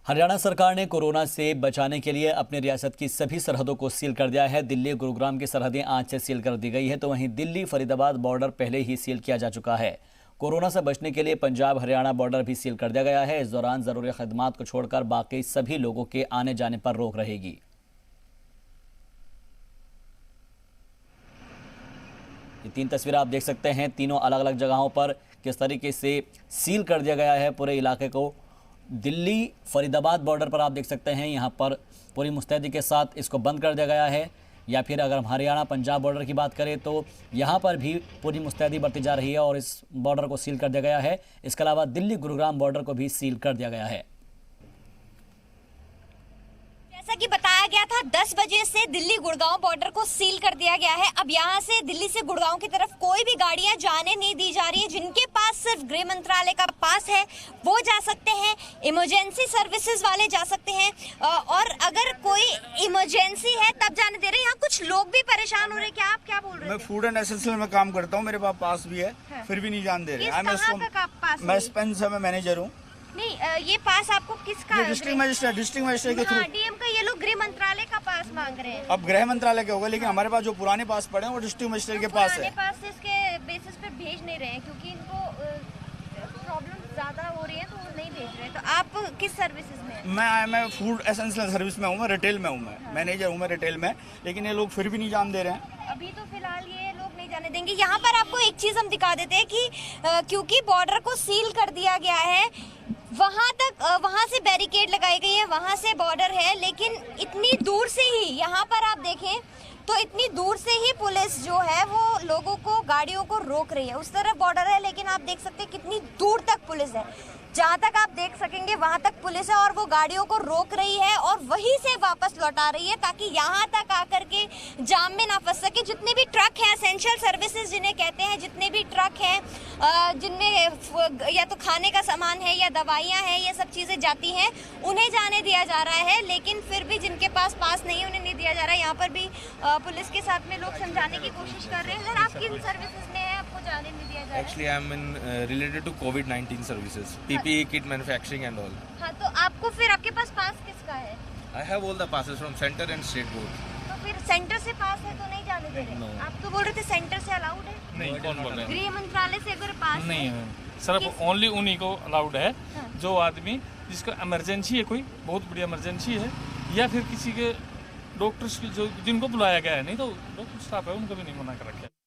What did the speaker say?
हरियाणा सरकार ने कोरोना से बचाने के लिए अपनी रियासत की सभी सरहदों को सील कर दिया है। दिल्ली गुरुग्राम की सरहदें आज से सील कर दी गई है, तो वहीं दिल्ली फरीदाबाद बॉर्डर पहले ही सील किया जा चुका है। कोरोना से बचने के लिए पंजाब हरियाणा बॉर्डर भी सील कर दिया गया है। इस दौरान जरूरी खदमात को छोड़कर बाकी सभी लोगों के आने जाने पर रोक रहेगी। ये 3 तस्वीरें आप देख सकते हैं, तीनों अलग अलग जगहों पर किस तरीके से सील कर दिया गया है पूरे इलाके को। दिल्ली फरीदाबाद बॉर्डर पर आप देख सकते हैं, यहाँ पर पूरी मुस्तैदी के साथ इसको बंद कर दिया गया है। या फिर अगर हम हरियाणा पंजाब बॉर्डर की बात करें तो यहाँ पर भी पूरी मुस्तैदी बरती जा रही है और इस बॉर्डर को सील कर दिया गया है। इसके अलावा दिल्ली गुरुग्राम बॉर्डर को भी सील कर दिया गया है। जैसा कि बताया गया था 10 बजे से दिल्ली गुड़गांव बॉर्डर को सील कर दिया गया है। अब यहाँ से दिल्ली से गुड़गांव की तरफ कोई भी गाड़ियां जाने नहीं दी जा रही है। जिनके पास सिर्फ गृह मंत्रालय का पास है वो जा सकते हैं, इमरजेंसी सर्विसेज वाले जा सकते हैं और अगर कोई इमरजेंसी है तब जाने दे रहे हैं। यहाँ कुछ लोग भी परेशान हो रहे हैं। क्या आप क्या बोल रहे हैं? मैं फूड एंड एसेंशियल में काम करता हूँ, मेरे पास पास भी है, फिर भी नहीं जान दे रहे। मैं स्पेंस में मैनेजर हूँ। नहीं, ये पास आपको किसका? डिस्ट्रिक्ट मजिस्ट्रेट के थ्रू। डीएम का। ये लोग गृह मंत्रालय का पास मांग रहे हैं। अब गृह मंत्रालय के होगा, लेकिन हमारे पास जो पुराने पास पड़े हैं वो डिस्ट्रिक्ट मजिस्ट्रेट के पास है। पास से इसके बेसिस पे भेज नहीं रहे हैं क्योंकि इनको प्रॉब्लम ज्यादा हो रही है तो वो नहीं भेज रहे हैं। तो आप किस सर्विसेज में? मैं फूड एसेंशियल सर्विस में हूँ, मैं रिटेल में हूँ, मैं मैनेजर हूँ, मैं रिटेल में। लेकिन ये लोग फिर भी नहीं जान दे रहे हैं। अभी तो फिलहाल ये लोग नहीं जाने देंगे। यहाँ पर आपको एक चीज हम दिखा देते हैं कि क्योंकि बॉर्डर को सील कर दिया गया है, वहां से बैरिकेड लगाई गई है, वहां से बॉर्डर है, लेकिन इतनी दूर से ही यहाँ पर आप देखें तो इतनी दूर से ही पुलिस जो है वो लोगों को, गाड़ियों को रोक रही है। उस तरफ बॉर्डर है लेकिन आप देख सकते हैं कितनी दूर तक पुलिस है। जहाँ तक आप देख सकेंगे वहां तक पुलिस है और वो गाड़ियों को रोक रही है और वहीं से वापस लौटा रही है ताकि यहाँ तक आकर के जाम में ना फंस सके। जितने भी ट्रक हैं, एसेंशियल सर्विसेज जिन्हें कहते हैं, जितने भी ट्रक हैं जिनमें या तो खाने का सामान है या दवाइयाँ हैं, ये सब चीज़ें जाती हैं, उन्हें जाने दिया जा रहा है। लेकिन फिर भी जिनके पास नहीं उन्हें नहीं दिया जा रहा है। यहाँ पर भी पुलिस के साथ में लोग समझाने की कोशिश कर रहे हैं। सर, आप किन सर्विसेज में हैं, आपको जाने नहीं दिया जा रहा है? Actually, I'm in related to COVID-19 services, PPE kit manufacturing and all. हाँ, तो आपको फिर आपके पास किसका है? I have all the passes from center and state board. तो फिर सेंटर से पास है तो नहीं जाने दे रहे? No. आप तो बोल रहे थे सेंटर से अलाउड है। नहीं, कौन बोल रहे हैं? गृह मंत्रालय से अगर पास नहीं है है, सिर्फ ओनली उन्हीं को अलाउड है। हाँ। जो आदमी जिसका इमरजेंसी है, कोई बहुत बड़ी इमरजेंसी है, या फिर किसी के डॉक्टर्स की जो जिनको बुलाया गया है, नहीं तो डॉक्टर स्टाफ है उनको भी नहीं मना कर रखा है।